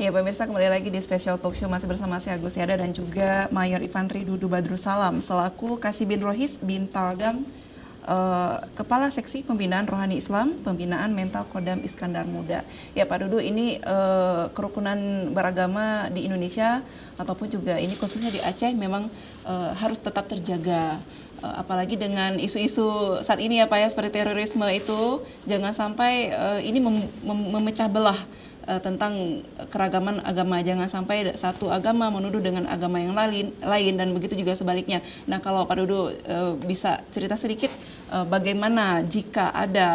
Ya pemirsa, kembali lagi di Special Talk Show, masih bersama saya Agustiada dan juga Mayor Infantri Dudu Badrussalam selaku Kasibin Rohis Bintaldam, Kepala Seksi Pembinaan Rohani Islam, Pembinaan Mental Kodam Iskandar Muda. Ya Pak Dudu, ini kerukunan beragama di Indonesia ataupun juga ini khususnya di Aceh memang harus tetap terjaga. Apalagi dengan isu-isu saat ini ya Pak ya, seperti terorisme itu, jangan sampai ini memecah belah tentang keragaman agama. Jangan sampai satu agama menuduh dengan agama yang lain dan begitu juga sebaliknya. Nah, kalau Pak Dudu bisa cerita sedikit bagaimana jika ada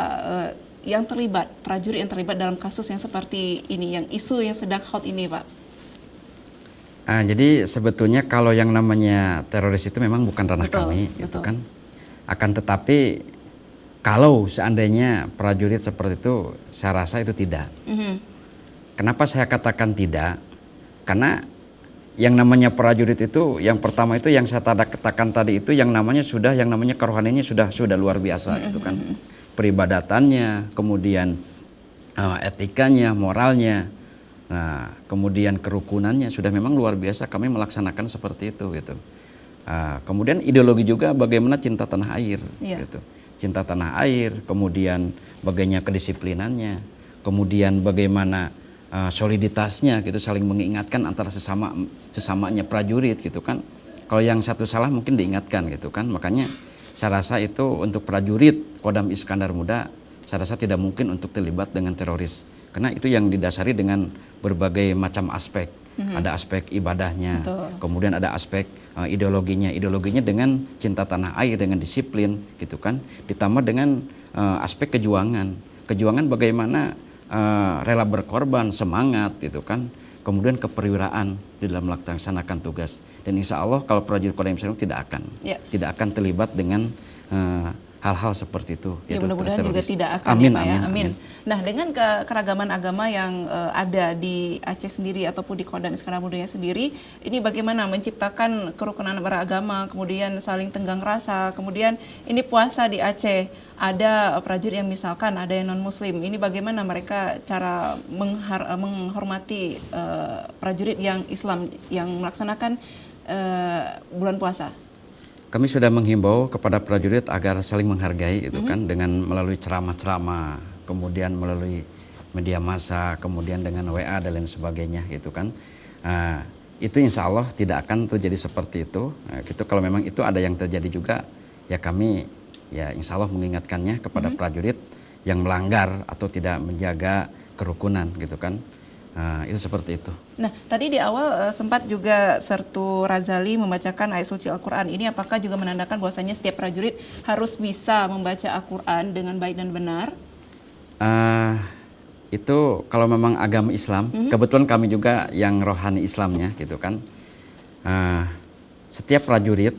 yang terlibat, prajurit yang terlibat dalam kasus yang seperti ini, yang isu yang sedang hot ini, Pak. Jadi sebetulnya kalau yang namanya teroris itu memang bukan ranah kami, gitu kan. Akan tetapi kalau seandainya prajurit seperti itu, saya rasa itu tidak. Kenapa saya katakan tidak? Karena yang namanya prajurit itu, yang pertama itu yang saya katakan tadi itu yang namanya kerohaniannya sudah luar biasa, gitu kan. Peribadatannya, kemudian etikanya, moralnya, nah kemudian kerukunannya sudah memang luar biasa. Kami melaksanakan seperti itu, gitu. Kemudian ideologi juga bagaimana cinta tanah air, gitu. Cinta tanah air, kemudian bagaimana kedisiplinannya, kemudian bagaimana soliditasnya, gitu, saling mengingatkan antara sesamanya prajurit, gitu kan. Kalau yang satu salah mungkin diingatkan, gitu kan. Makanya saya rasa itu untuk prajurit Kodam Iskandar Muda, saya rasa tidak mungkin untuk terlibat dengan teroris, karena itu yang didasari dengan berbagai macam aspek. Ada aspek ibadahnya, kemudian ada aspek ideologinya dengan cinta tanah air, dengan disiplin, gitu kan. Ditambah dengan aspek kejuangan bagaimana rela berkorban, semangat, gitu kan. Kemudian keperwiraan di dalam melaksanakan tugas. Dan insya Allah kalau prajurit Kodam Iskandar tidak akan terlibat dengan hal-hal seperti itu. Ya, mudah-mudahan juga tidak akan. Amin, ya, Pak, amin, ya. Amin. Amin. Nah, dengan keragaman agama yang ada di Aceh sendiri ataupun di Kodam Iskandar Muda sendiri, ini bagaimana menciptakan kerukunan beragama, kemudian saling tenggang rasa, kemudian ini puasa di Aceh, ada prajurit yang misalkan ada yang non-muslim, ini bagaimana mereka cara menghormati prajurit yang Islam yang melaksanakan bulan puasa? Kami sudah menghimbau kepada prajurit agar saling menghargai, gitu kan, dengan melalui ceramah-ceramah, kemudian melalui media massa, kemudian dengan WA dan lain sebagainya, gitu kan. Itu insya Allah tidak akan terjadi seperti itu. Gitu, kalau memang itu ada yang terjadi juga, ya kami ya insya Allah mengingatkannya kepada prajurit yang melanggar atau tidak menjaga kerukunan, gitu kan. Itu seperti itu. Nah, tadi di awal sempat juga Sertu Razali membacakan ayat suci Al-Quran. Ini apakah juga menandakan bahwasanya setiap prajurit harus bisa membaca Al-Quran dengan baik dan benar? Itu kalau memang agama Islam, kebetulan kami juga yang rohani Islamnya, gitu kan. Setiap prajurit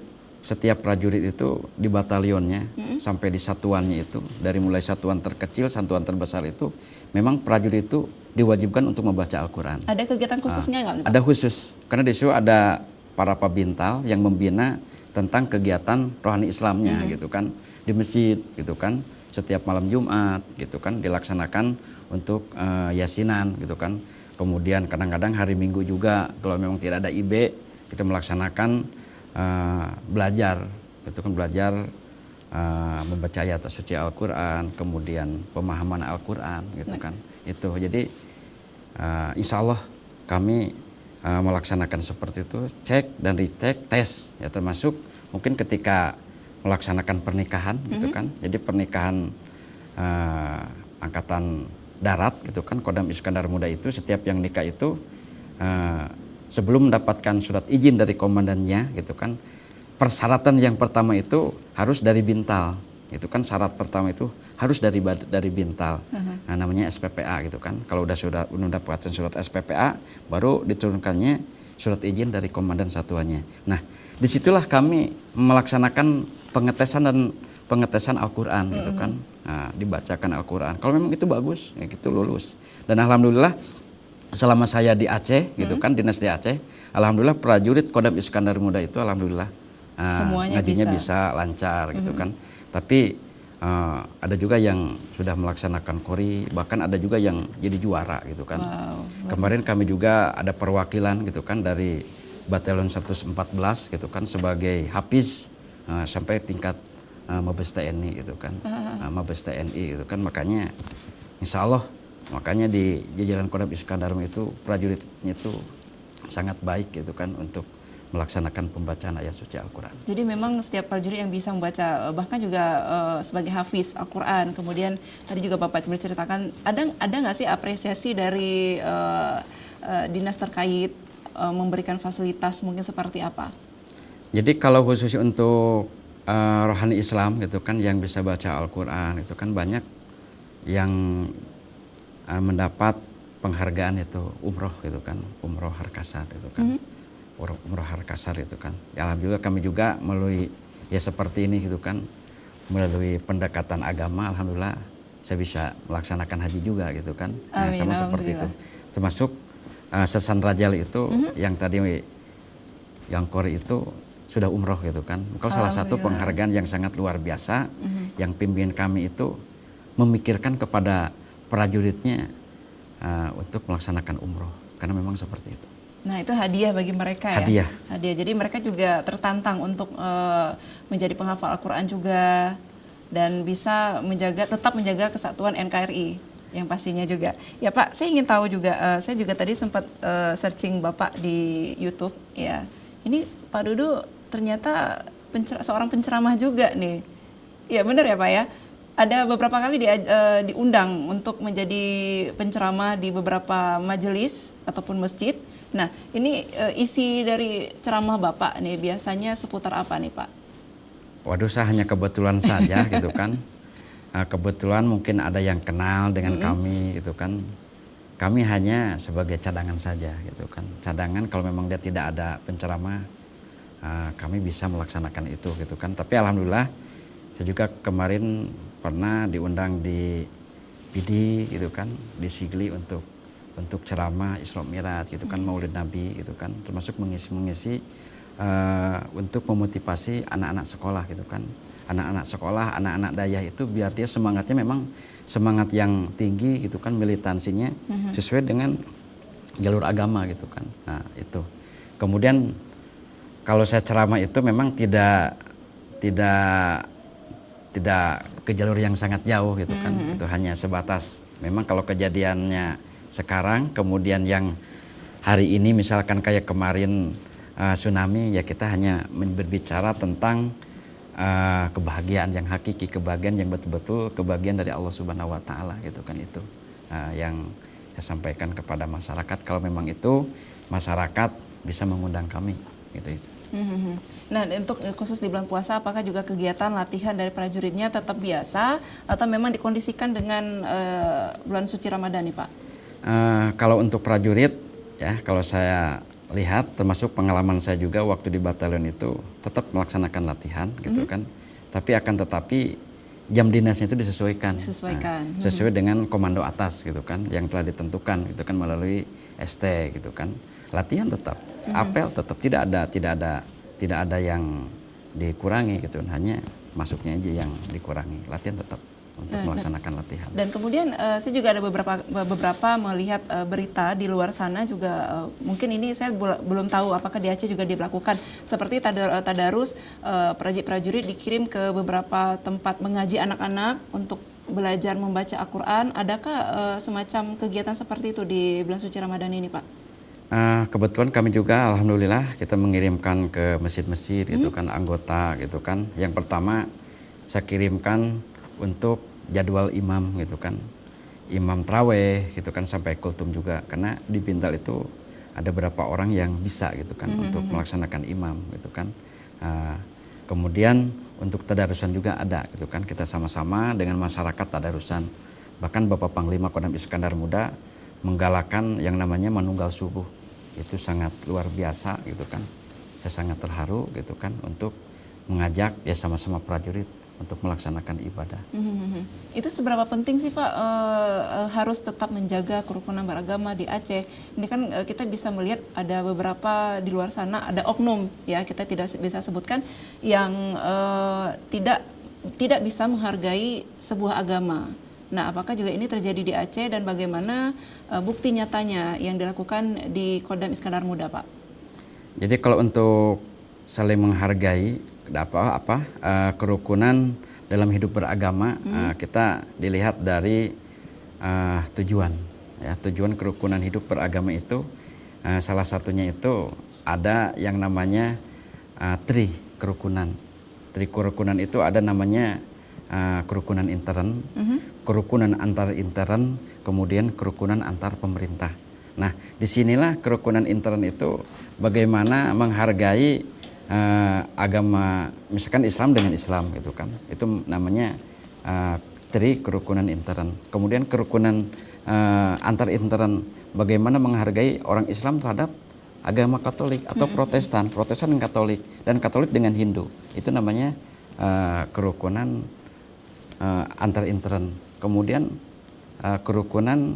itu di batalionnya sampai di satuannya itu, dari mulai satuan terkecil, satuan terbesar itu, memang prajurit itu diwajibkan untuk membaca Al-Quran. Ada kegiatan khususnya nggak? Ada khusus, karena di situ ada para pabintal yang membina tentang kegiatan rohani Islamnya, gitu kan, di masjid, gitu kan, setiap malam Jumat, gitu kan, dilaksanakan untuk yasinan, gitu kan. Kemudian kadang-kadang hari Minggu juga, kalau memang tidak ada IB, kita melaksanakan belajar, gitu kan, belajar membaca ayat suci Al-Quran, kemudian pemahaman Al-Quran, gitu kan. Itu jadi insya Allah kami melaksanakan seperti itu, cek dan dicek, tes, ya, termasuk mungkin ketika melaksanakan pernikahan, gitu kan. Jadi pernikahan angkatan darat, gitu kan, Kodam Iskandar Muda itu setiap yang nikah itu sebelum mendapatkan surat izin dari komandannya, gitu kan, persyaratan yang pertama itu harus dari Bintal, itu kan, syarat pertama itu harus dari Bintal. Nah, namanya SPPA, gitu kan. Kalau sudah mendapatkan surat SPPA, baru diturunkannya surat izin dari komandan satuannya. Nah, disitulah kami melaksanakan pengetesan Al-Quran, gitu kan. Nah, dibacakan Al-Quran. Kalau memang itu bagus, ya gitu lulus. Dan alhamdulillah selama saya di Aceh, gitu kan, dinas di Aceh, alhamdulillah prajurit Kodam Iskandar Muda itu alhamdulillah ngajinya bisa lancar, gitu kan. Tapi Ada juga yang sudah melaksanakan kori, bahkan ada juga yang jadi juara gitu kan. Wow. Kemarin kami juga ada perwakilan gitu kan dari Batalion 114 gitu kan sebagai hafiz sampai tingkat Mabes TNI gitu kan. Mabes TNI gitu kan, makanya insya Allah makanya di jajaran Kodam Iskandar itu prajuritnya itu sangat baik gitu kan untuk melaksanakan pembacaan ayat suci Al-Quran. Jadi memang setiap prajurit yang bisa membaca, bahkan juga sebagai hafiz Al-Quran. Kemudian tadi juga Bapak menceritakan, ada nggak sih apresiasi dari dinas terkait memberikan fasilitas mungkin seperti apa? Jadi kalau khusus untuk rohani Islam gitu kan yang bisa baca Al-Quran itu kan banyak yang mendapat penghargaan itu umroh gitu kan, umroh Harkasat itu kan. Umroh Harkasar itu kan. Ya alhamdulillah kami juga melalui ya seperti ini gitu kan, melalui pendekatan agama alhamdulillah saya bisa melaksanakan haji juga gitu kan. Nah, sama seperti itu. Termasuk Sesan Rajal itu yang tadi yang kori itu sudah umroh gitu kan. Kalau salah satu penghargaan yang sangat luar biasa yang pimpinan kami itu memikirkan kepada prajuritnya untuk melaksanakan umroh karena memang seperti itu. Nah itu hadiah bagi mereka ya? Hadiah. Jadi mereka juga tertantang untuk menjadi penghafal Al-Quran juga dan bisa tetap menjaga kesatuan NKRI yang pastinya juga. Ya Pak, saya ingin tahu juga, saya juga tadi sempat searching Bapak di YouTube ya. Ini Pak Dudu ternyata seorang penceramah juga nih. Ya benar ya Pak ya? Ada beberapa kali diundang untuk menjadi penceramah di beberapa majelis ataupun masjid. Nah, ini isi dari ceramah Bapak nih biasanya seputar apa nih Pak? Waduh, saya hanya kebetulan saja gitu kan. Kebetulan mungkin ada yang kenal dengan kami gitu kan. Kami hanya sebagai cadangan saja gitu kan. Cadangan kalau memang dia tidak ada penceramah, kami bisa melaksanakan itu gitu kan. Tapi alhamdulillah saya juga kemarin pernah diundang di PD gitu kan, di Sigli untuk ceramah Isra Mi'raj gitu kan, Maulid Nabi gitu kan, termasuk mengisi untuk memotivasi anak-anak sekolah gitu kan. Anak-anak sekolah, anak-anak daya itu biar dia semangatnya memang semangat yang tinggi gitu kan, militansinya sesuai dengan jalur agama gitu kan. Nah, itu. Kemudian kalau saya ceramah itu memang tidak ke jalur yang sangat jauh gitu kan. Itu hanya sebatas memang kalau kejadiannya sekarang, kemudian yang hari ini misalkan kayak kemarin tsunami, ya kita hanya berbicara tentang kebahagiaan yang hakiki, kebahagiaan yang betul-betul kebahagiaan dari Allah Subhanahu wa taala gitu kan. Itu yang saya sampaikan kepada masyarakat, kalau memang itu masyarakat bisa mengundang kami gitu. Nah, untuk khusus di bulan puasa, apakah juga kegiatan latihan dari prajuritnya tetap biasa atau memang dikondisikan dengan bulan suci Ramadan nih Pak? Kalau untuk prajurit ya, kalau saya lihat termasuk pengalaman saya juga waktu di batalion itu tetap melaksanakan latihan gitu kan. Tetapi jam dinasnya itu disesuaikan. Sesuai dengan komando atas gitu kan, yang telah ditentukan gitu kan melalui ST gitu kan. Latihan tetap, apel tetap, tidak ada yang dikurangi gitu, hanya masuknya aja yang dikurangi. Latihan tetap untuk melaksanakan latihan. Dan kemudian saya juga ada beberapa melihat berita di luar sana juga, mungkin ini saya belum tahu apakah di Aceh juga dilakukan seperti tadarus, prajurit dikirim ke beberapa tempat mengaji anak-anak untuk belajar membaca Al-Quran. Adakah semacam kegiatan seperti itu di bulan suci Ramadan ini Pak? Kebetulan kami juga alhamdulillah kita mengirimkan ke masjid-masjid gitu kan, anggota gitu kan. Yang pertama saya kirimkan untuk jadwal imam gitu kan, imam traweh gitu kan, sampai kultum juga, karena di Bintal itu ada beberapa orang yang bisa gitu kan untuk melaksanakan imam gitu kan. Kemudian untuk tadarusan juga ada gitu kan, kita sama-sama dengan masyarakat tadarusan. Bahkan Bapak Panglima Kodam Iskandar Muda menggalakkan yang namanya manunggal subuh, itu sangat luar biasa gitu kan. Saya sangat terharu gitu kan untuk mengajak ya sama-sama prajurit untuk melaksanakan ibadah. Itu seberapa penting sih Pak harus tetap menjaga kerukunan beragama di Aceh? Ini kan kita bisa melihat ada beberapa di luar sana, ada oknum ya, kita tidak bisa sebutkan, yang tidak tidak bisa menghargai sebuah agama. Nah, apakah juga ini terjadi di Aceh dan bagaimana bukti nyatanya yang dilakukan di Kodam Iskandar Muda, Pak? Jadi kalau untuk saling menghargai kerukunan dalam hidup beragama, kita dilihat dari tujuan. Ya, tujuan kerukunan hidup beragama itu salah satunya itu ada yang namanya tri kerukunan. Tri kerukunan itu ada namanya kerukunan intern, kerukunan antar intern, kemudian kerukunan antar pemerintah. Nah, disinilah kerukunan intern itu bagaimana menghargai agama, misalkan Islam dengan Islam gitu kan. Itu namanya tri kerukunan intern. Kemudian kerukunan antar intern, bagaimana menghargai orang Islam terhadap agama Katolik atau Protestan, Protestan dan Katolik dengan Hindu. Itu namanya kerukunan antar intern. Kemudian kerukunan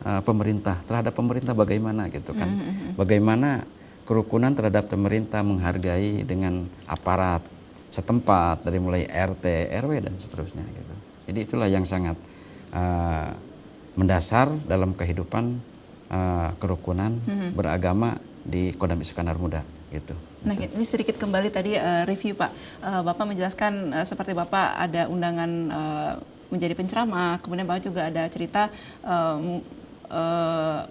pemerintah terhadap pemerintah bagaimana gitu kan. Bagaimana kerukunan terhadap pemerintah menghargai dengan aparat setempat dari mulai RT, RW dan seterusnya gitu. Jadi itulah yang sangat mendasar dalam kehidupan kerukunan beragama di Kodam Iskandar Muda gitu. Nah, ini sedikit kembali tadi review Pak. Bapak menjelaskan seperti Bapak ada undangan menjadi penceramah, kemudian Bapak juga ada cerita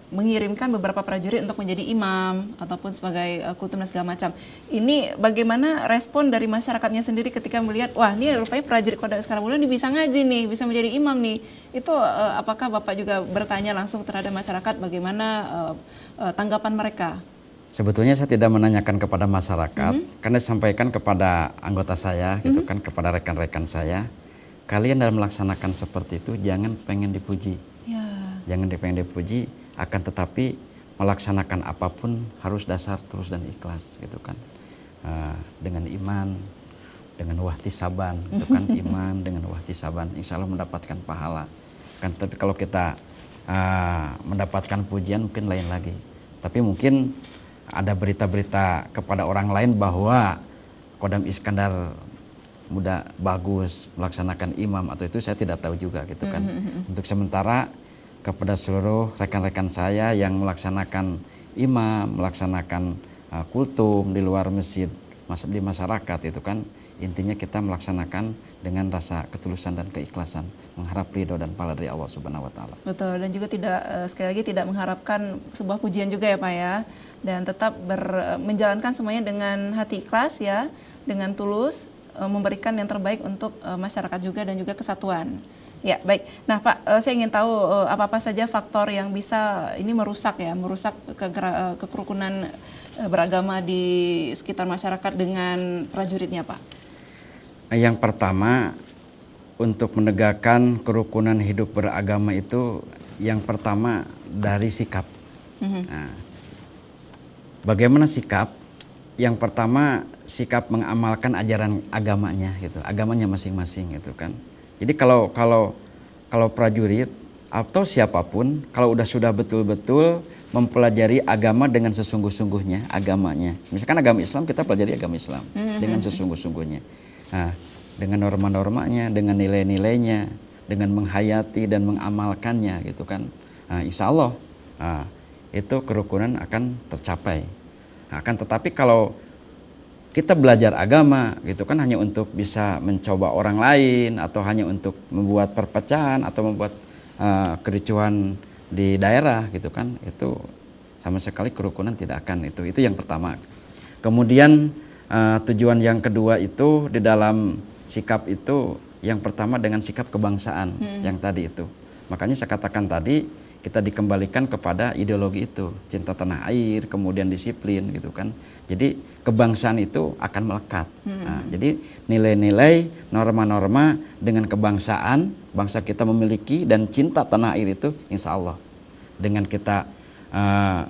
mengirimkan beberapa prajurit untuk menjadi imam ataupun sebagai kultum dan segala macam. Ini bagaimana respon dari masyarakatnya sendiri ketika melihat, wah ini rupanya prajurit Kodam Iskandar Muda ini bisa ngaji nih, bisa menjadi imam nih. Itu apakah Bapak juga bertanya langsung terhadap masyarakat bagaimana tanggapan mereka? Sebetulnya saya tidak menanyakan kepada masyarakat, karena disampaikan kepada anggota saya, gitu kan, kepada rekan-rekan saya. Kalian dalam melaksanakan seperti itu jangan pengen dipuji, jangan pengen dipuji, akan tetapi melaksanakan apapun harus dasar terus dan ikhlas, gitu kan, dengan iman, dengan wahtisaban, gitu kan, iman dengan wahtisaban, insya Allah mendapatkan pahala. Kan, tapi kalau kita mendapatkan pujian mungkin lain lagi, tapi mungkin ada berita-berita kepada orang lain bahwa Kodam Iskandar Muda bagus melaksanakan imam atau itu saya tidak tahu juga gitu kan. Untuk sementara kepada seluruh rekan-rekan saya yang melaksanakan imam, melaksanakan kultum di luar masjid, di masyarakat itu kan, intinya kita melaksanakan dengan rasa ketulusan dan keikhlasan, mengharap ridho dan pahala dari Allah Subhanahu wa taala. Betul, dan juga tidak sekali lagi tidak mengharapkan sebuah pujian juga ya Pak ya, dan tetap menjalankan semuanya dengan hati ikhlas ya, dengan tulus, memberikan yang terbaik untuk masyarakat juga dan juga kesatuan. Ya, baik. Nah, Pak, saya ingin tahu apa-apa saja faktor yang bisa ini merusak kerukunan beragama di sekitar masyarakat dengan prajuritnya, Pak. Yang pertama, untuk menegakkan kerukunan hidup beragama itu, yang pertama dari sikap. Nah, bagaimana sikap? Yang pertama, sikap mengamalkan ajaran agamanya, gitu, agamanya masing-masing, gitu kan. Jadi kalau prajurit atau siapapun, kalau sudah betul-betul mempelajari agama dengan sesungguh-sungguhnya, agamanya. Misalkan agama Islam, kita pelajari agama Islam dengan sesungguh-sungguhnya. Nah, dengan norma-normanya, dengan nilai-nilainya, dengan menghayati dan mengamalkannya, gitu kan. Nah, insya Allah itu kerukunan akan tercapai. Nah, akan tetapi kalau kita belajar agama gitu kan hanya untuk bisa mencoba orang lain atau hanya untuk membuat perpecahan atau membuat kericuhan di daerah gitu kan, itu sama sekali kerukunan tidak akan itu yang pertama. Kemudian tujuan yang kedua itu di dalam sikap itu yang pertama dengan sikap kebangsaan yang tadi itu. Makanya saya katakan tadi kita dikembalikan kepada ideologi itu, cinta tanah air, kemudian disiplin gitu kan. Jadi kebangsaan itu akan melekat. Nah, jadi nilai-nilai, norma-norma dengan kebangsaan, bangsa kita memiliki dan cinta tanah air itu insya Allah. Dengan kita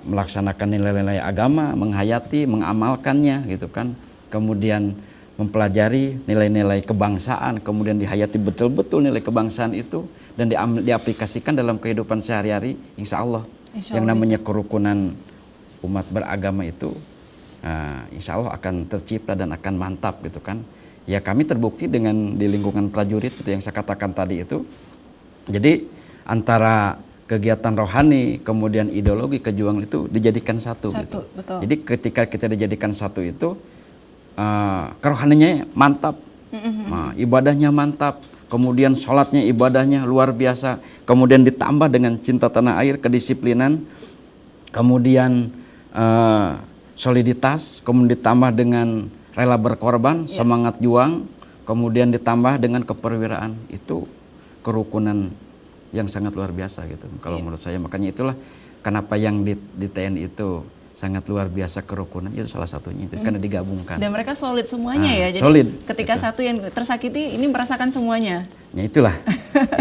melaksanakan nilai-nilai agama, menghayati, mengamalkannya gitu kan. Kemudian mempelajari nilai-nilai kebangsaan, kemudian dihayati betul-betul nilai kebangsaan itu dan diaplikasikan dalam kehidupan sehari-hari, insya Allah yang namanya kerukunan umat beragama itu insya Allah akan tercipta dan akan mantap gitu kan. ya kami terbukti dengan di lingkungan prajurit itu yang saya katakan tadi itu. Jadi antara kegiatan rohani kemudian ideologi kejuangan itu dijadikan satu gitu. Betul. Jadi ketika kita dijadikan satu itu kerohaniannya mantap, ibadahnya mantap, kemudian sholatnya ibadahnya luar biasa, kemudian ditambah dengan cinta tanah air, kedisiplinan, kemudian soliditas, kemudian ditambah dengan rela berkorban, semangat juang, kemudian ditambah dengan keperwiraan. Itu kerukunan yang sangat luar biasa gitu kalau menurut saya. Makanya itulah kenapa yang di TNI itu sangat luar biasa kerukunan, itu salah satunya itu karena digabungkan. Dan mereka solid semuanya ya. Jadi solid, ketika gitu. satu yang tersakiti ini merasakan semuanya. Ya itulah.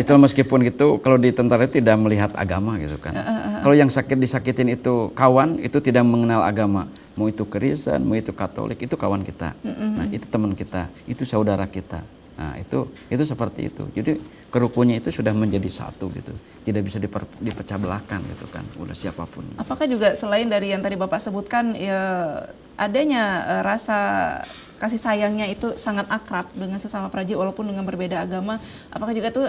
Itulah meskipun gitu kalau di tentara itu tidak melihat agama gitu kan. Kalau yang disakitin itu kawan, itu tidak mengenal agama. Mau itu Kristen, mau itu Katolik, itu kawan kita. Nah, itu teman kita, itu saudara kita. Nah, itu seperti itu. Jadi kerukunnya itu sudah menjadi satu gitu. Tidak bisa dipecah belahkan gitu kan. Udah siapapun. Apakah juga selain dari yang tadi Bapak sebutkan ya adanya rasa kasih sayangnya itu sangat akrab dengan sesama prajurit walaupun dengan berbeda agama, apakah juga tuh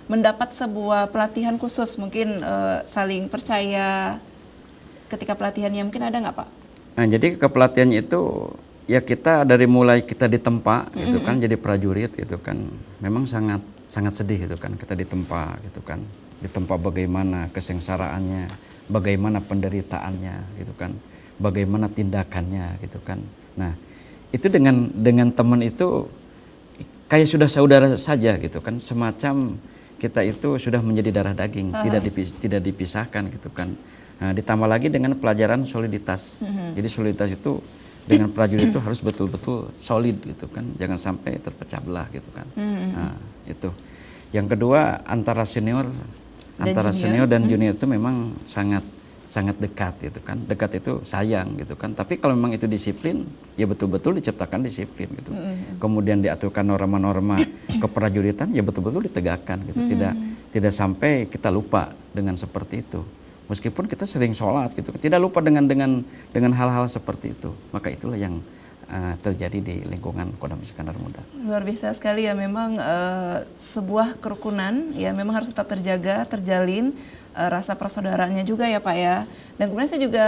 mendapat sebuah pelatihan khusus mungkin saling percaya ketika pelatihannya mungkin ada nggak Pak? Nah, jadi kepelatihannya itu ya kita dari mulai kita ditempa gitu kan jadi prajurit gitu kan memang sangat sedih gitu kan kita ditempa gitu kan, ditempa bagaimana kesengsaraannya, bagaimana penderitaannya gitu kan, bagaimana tindakannya gitu kan. Nah, itu dengan teman itu kayak sudah saudara saja gitu kan, semacam kita itu sudah menjadi darah daging, tidak dipisahkan gitu kan. Nah, ditambah lagi dengan pelajaran soliditas. Jadi soliditas itu dengan prajurit itu harus betul-betul solid gitu kan, jangan sampai terpecah belah gitu kan. Nah, itu. Yang kedua antara senior dan junior itu memang sangat dekat gitu kan. Dekat itu sayang gitu kan. Tapi kalau memang itu disiplin, ya betul-betul diciptakan disiplin gitu. Kemudian diaturkan norma-norma keprajuritan, ya betul-betul ditegakkan gitu. Tidak sampai kita lupa dengan seperti itu. Meskipun kita sering sholat gitu, tidak lupa dengan hal-hal seperti itu. Maka itulah yang terjadi di lingkungan Kodam Iskandar Muda. Luar biasa sekali ya, memang sebuah kerukunan ya memang harus tetap terjaga, terjalin, rasa persaudaraannya juga ya Pak ya. Dan kemudian saya juga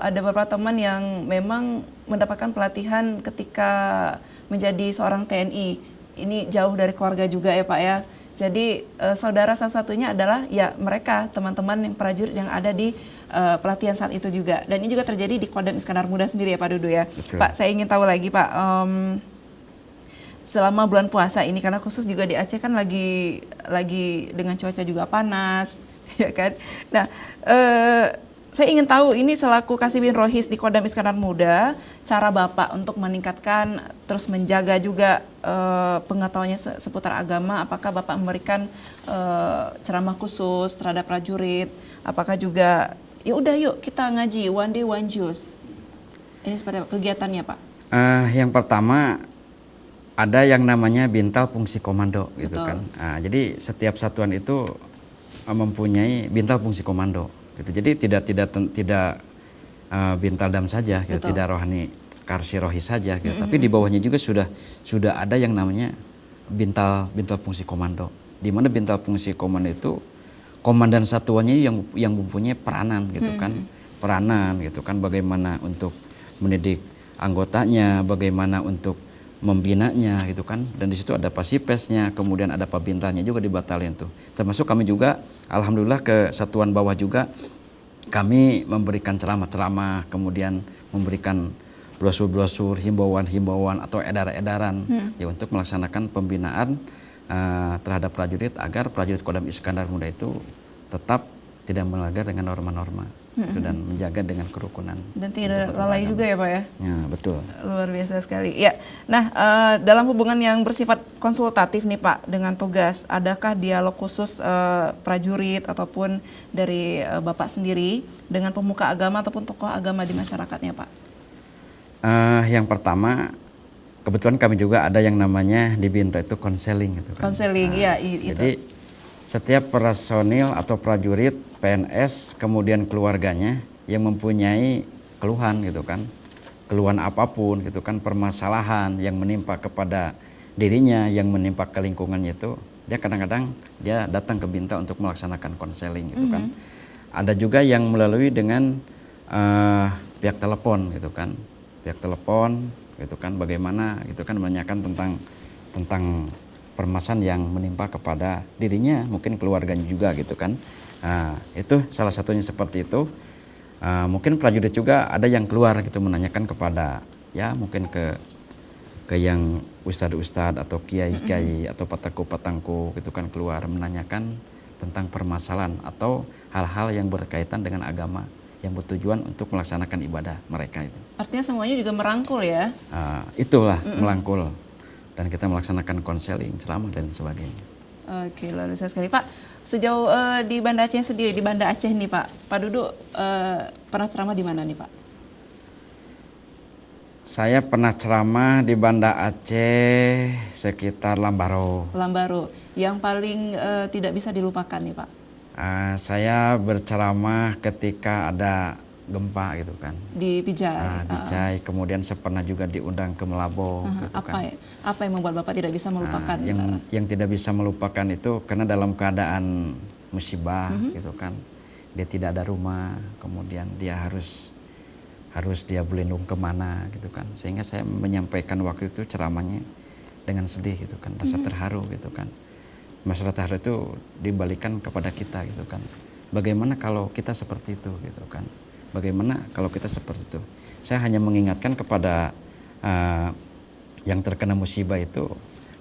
ada beberapa teman yang memang mendapatkan pelatihan ketika menjadi seorang TNI. Ini jauh dari keluarga juga ya Pak ya. Jadi saudara salah satunya adalah ya mereka teman-teman yang prajurit yang ada di pelatihan saat itu juga. Dan ini juga terjadi di Kodam Iskandar Muda sendiri ya Pak Dudu ya. Betul. Pak, saya ingin tahu lagi Pak, selama bulan puasa ini karena khusus juga di Aceh kan lagi dengan cuaca juga panas, ya kan. Nah, saya ingin tahu ini selaku Kasibin Rohis di Kodam Iskandar Muda, cara Bapak untuk meningkatkan terus menjaga juga pengetahuannya seputar agama. Apakah Bapak memberikan ceramah khusus terhadap prajurit? Apakah juga ya udah yuk kita ngaji one day one juz? Ini seperti apa kegiatannya Pak? Yang pertama ada yang namanya bintal fungsi komando gitu. Betul. Kan. Jadi setiap satuan itu mempunyai bintal fungsi komando. Gitu. Jadi tidak bintal dam saja, gitu. Tidak rohani karsi rohis saja, gitu. Tapi di bawahnya juga sudah ada yang namanya bintal fungsi komando. Di mana bintal fungsi komando itu komandan satuannya yang mempunyai peranan, gitu kan, bagaimana untuk mendidik anggotanya, bagaimana untuk membinanya, gitu kan. Dan di situ ada pasipesnya, kemudian ada pabintalnya juga di batalion tuh. Termasuk kami juga, alhamdulillah ke satuan bawah juga kami memberikan ceramah-ceramah, kemudian memberikan brosur-brosur, himbauan-himbauan atau edaran-edaran ya untuk melaksanakan pembinaan terhadap prajurit agar prajurit Kodam Iskandar Muda itu tetap tidak melanggar dengan norma-norma itu dan menjaga dengan kerukunan. Dan tidak lalai juga ya Pak ya? Ya betul. Luar biasa sekali. Ya, nah dalam hubungan yang bersifat konsultatif nih Pak dengan tugas, adakah dialog khusus prajurit ataupun dari Bapak sendiri dengan pemuka agama ataupun tokoh agama di masyarakatnya Pak? Yang pertama, kebetulan kami juga ada yang namanya di Binta itu konseling gitu kan. Konseling, iya itu. Jadi setiap personil atau prajurit, PNS, kemudian keluarganya yang mempunyai keluhan gitu kan. keluhan apapun gitu kan, permasalahan yang menimpa kepada dirinya, yang menimpa ke lingkungannya itu, dia kadang-kadang dia datang ke Binta untuk melaksanakan konseling gitu kan. Ada juga yang melalui dengan pihak telepon gitu kan, pihak telepon gitu kan, bagaimana gitu kan menanyakan tentang permasalahan yang menimpa kepada dirinya, mungkin keluarganya juga gitu kan. Itu salah satunya seperti itu. Mungkin prajurit juga ada yang keluar gitu menanyakan kepada ya mungkin ke yang ustadz-ustadz atau kiai-kiai atau patangku-patangku gitu kan, keluar menanyakan tentang permasalahan atau hal-hal yang berkaitan dengan agama yang bertujuan untuk melaksanakan ibadah mereka itu. Artinya semuanya juga merangkul ya? Itulah melangkul, dan kita melaksanakan konseling, ceramah dan sebagainya. Oke, luar biasa sekali Pak. Sejauh di Banda Aceh sendiri, di Banda Aceh nih Pak Dudu pernah ceramah di mana nih Pak? Saya pernah ceramah di Banda Aceh sekitar Lambaro. Lambaro, yang paling tidak bisa dilupakan nih Pak? Saya berceramah ketika ada gempa gitu kan. Di Pijai. Pijai, kemudian saya pernah juga diundang ke Melabo gitu kan. Apa yang membuat Bapak tidak bisa melupakan? Yang tidak bisa melupakan itu karena dalam keadaan musibah gitu kan. Dia tidak ada rumah, kemudian dia harus dia berlindung kemana gitu kan. Sehingga saya menyampaikan waktu itu ceramahnya dengan sedih gitu kan, rasa terharu gitu kan. Masalah terharu itu dibalikan kepada kita gitu kan. Bagaimana kalau kita seperti itu gitu kan. Bagaimana kalau kita seperti itu. Saya hanya mengingatkan kepada yang terkena musibah itu,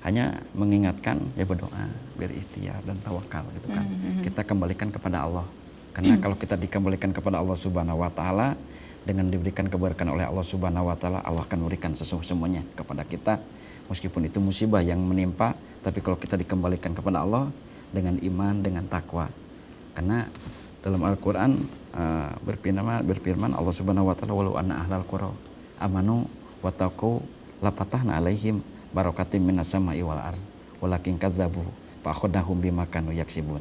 hanya mengingatkan ya berdoa, berikhtiar dan tawakal gitu kan. Kita kembalikan kepada Allah. Karena kalau kita dikembalikan kepada Allah Subhanahu wa taala, dengan diberikan keberkahan oleh Allah Subhanahu wa taala, Allah akan memberikan semuanya kepada kita. Meskipun itu musibah yang menimpa, tapi kalau kita dikembalikan kepada Allah dengan iman, dengan takwa. Karena dalam Al-Qur'an berfirman Allah Subhanahu wa taala, walau anna ahlal qura amanu wattaqu lafatahna alaihim barakatim minas sama'i wal ardh walakin kadzabu fa akhadnahum bima kanu yaksibun.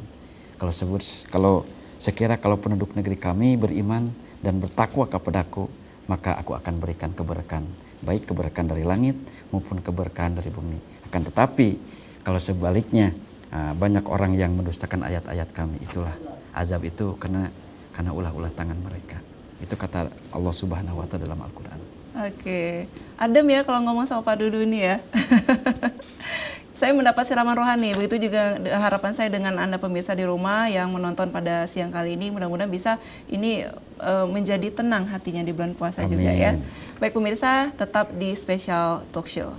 Kalau sekira penduduk negeri kami beriman dan bertakwa kepadaku, maka aku akan berikan keberkahan, baik keberkahan dari langit maupun keberkahan dari bumi. Akan tetapi kalau sebaliknya banyak orang yang mendustakan ayat-ayat kami, itulah azab itu karena ulah-ulah tangan mereka. Itu kata Allah Subhanahu wa taala dalam Al-Qur'an. Oke. Adem ya kalau ngomong sama Pak Dudu ini ya. Saya mendapat siraman rohani. Begitu juga harapan saya dengan Anda pemirsa di rumah yang menonton pada siang kali ini. Mudah-mudahan bisa ini menjadi tenang hatinya di bulan puasa. Amin. Juga ya. Baik pemirsa, tetap di Special Talk Show.